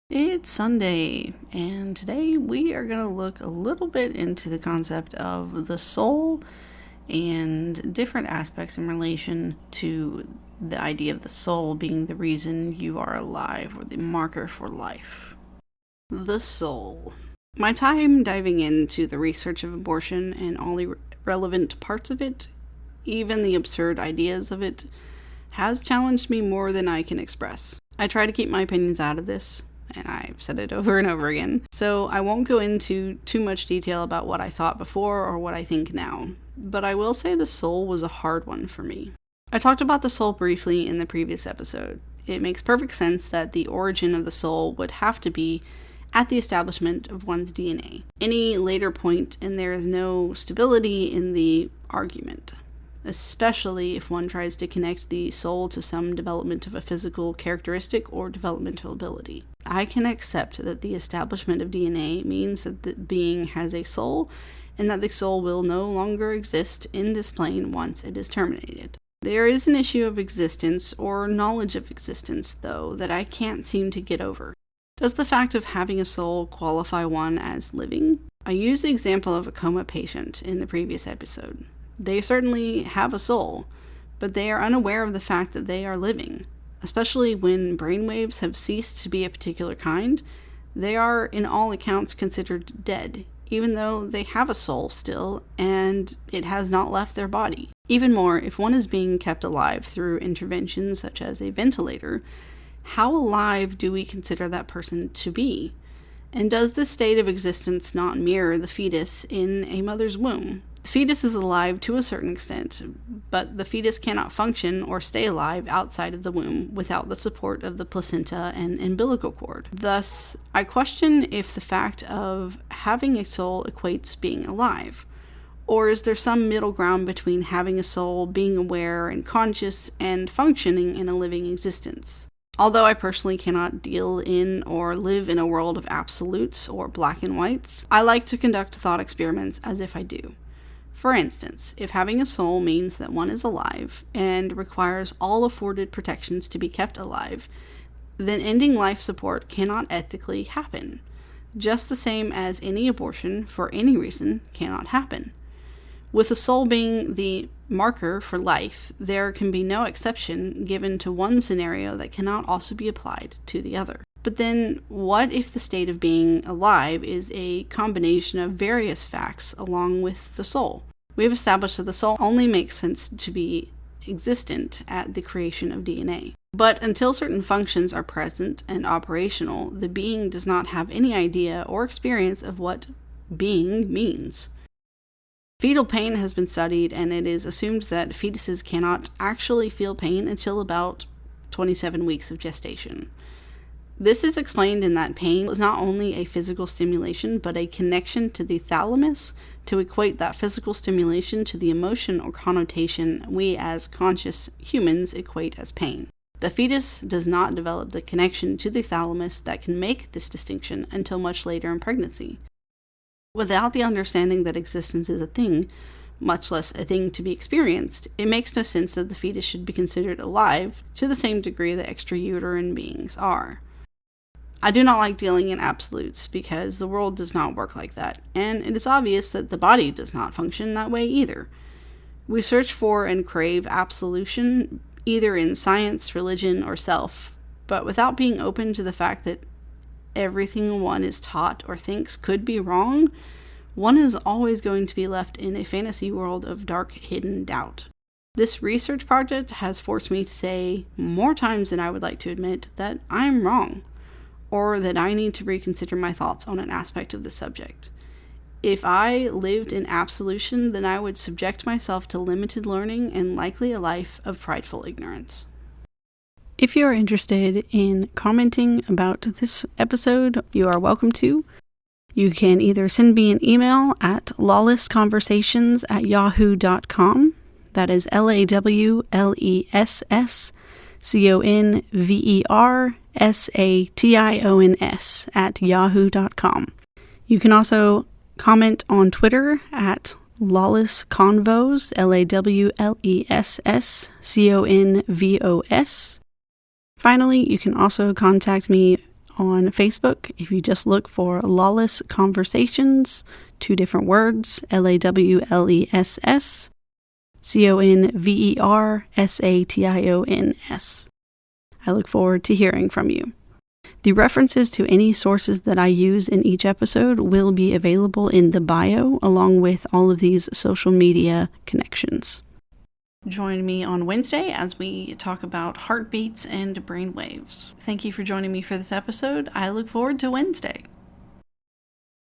It's Sunday, and today we are going to look a little bit into the concept of the soul and different aspects in relation to the idea of the soul being the reason you are alive or the marker for life. The soul. My time diving into the research of abortion and all the relevant parts of it, even the absurd ideas of it, has challenged me more than I can express. I try to keep my opinions out of this, and I've said it over and over again, so I won't go into too much detail about what I thought before or what I think now, but I will say the soul was a hard one for me. I talked about the soul briefly in the previous episode. It makes perfect sense that the origin of the soul would have to be at the establishment of one's DNA. Any later point, and there is no stability in the argument, especially if one tries to connect the soul to some development of a physical characteristic or developmental ability. I can accept that the establishment of DNA means that the being has a soul, and that the soul will no longer exist in this plane once it is terminated. There is an issue of existence, or knowledge of existence, though, that I can't seem to get over. Does the fact of having a soul qualify one as living? I used the example of a coma patient in the previous episode. They certainly have a soul, but they are unaware of the fact that they are living. Especially when brainwaves have ceased to be a particular kind, they are in all accounts considered dead, even though they have a soul still, and it has not left their body. Even more, if one is being kept alive through interventions such as a ventilator, how alive do we consider that person to be? And does this state of existence not mirror the fetus in a mother's womb? The fetus is alive to a certain extent, but the fetus cannot function or stay alive outside of the womb without the support of the placenta and umbilical cord. Thus, I question if the fact of having a soul equates being alive. Or is there some middle ground between having a soul, being aware and conscious, and functioning in a living existence? Although I personally cannot deal in or live in a world of absolutes or black and whites, I like to conduct thought experiments as if I do. For instance, if having a soul means that one is alive and requires all afforded protections to be kept alive, then ending life support cannot ethically happen, just the same as any abortion for any reason cannot happen. With the soul being the marker for life, there can be no exception given to one scenario that cannot also be applied to the other. But then, what if the state of being alive is a combination of various facts along with the soul? We have established that the soul only makes sense to be existent at the creation of DNA. But until certain functions are present and operational, the being does not have any idea or experience of what being means. Fetal pain has been studied, and it is assumed that fetuses cannot actually feel pain until about 27 weeks of gestation. This is explained in that pain is not only a physical stimulation, but a connection to the thalamus to equate that physical stimulation to the emotion or connotation we as conscious humans equate as pain. The fetus does not develop the connection to the thalamus that can make this distinction until much later in pregnancy. Without the understanding that existence is a thing, much less a thing to be experienced, it makes no sense that the fetus should be considered alive to the same degree that extrauterine beings are. I do not like dealing in absolutes because the world does not work like that, and it is obvious that the body does not function that way either. We search for and crave absolution either in science, religion, or self, but without being open to the fact that everything one is taught or thinks could be wrong, one is always going to be left in a fantasy world of dark, hidden doubt. This research project has forced me to say, more times than I would like to admit, that I'm wrong, or that I need to reconsider my thoughts on an aspect of the subject. If I lived in absolution, then I would subject myself to limited learning and likely a life of prideful ignorance. If you are interested in commenting about this episode, you are welcome to. You can either send me an email at lawlessconversations@yahoo.com. That is LAWLESSCONVERSATIONS@yahoo.com. You can also comment on Twitter at lawlessconvos, LAWLESSCONVOS. Finally, you can also contact me on Facebook. If you just look for Lawless Conversations, 2 different words, Lawless Conversations. I look forward to hearing from you. The references to any sources that I use in each episode will be available in the bio, along with all of these social media connections. Join me on Wednesday as we talk about heartbeats and brain waves. Thank you for joining me for this episode. I look forward to Wednesday.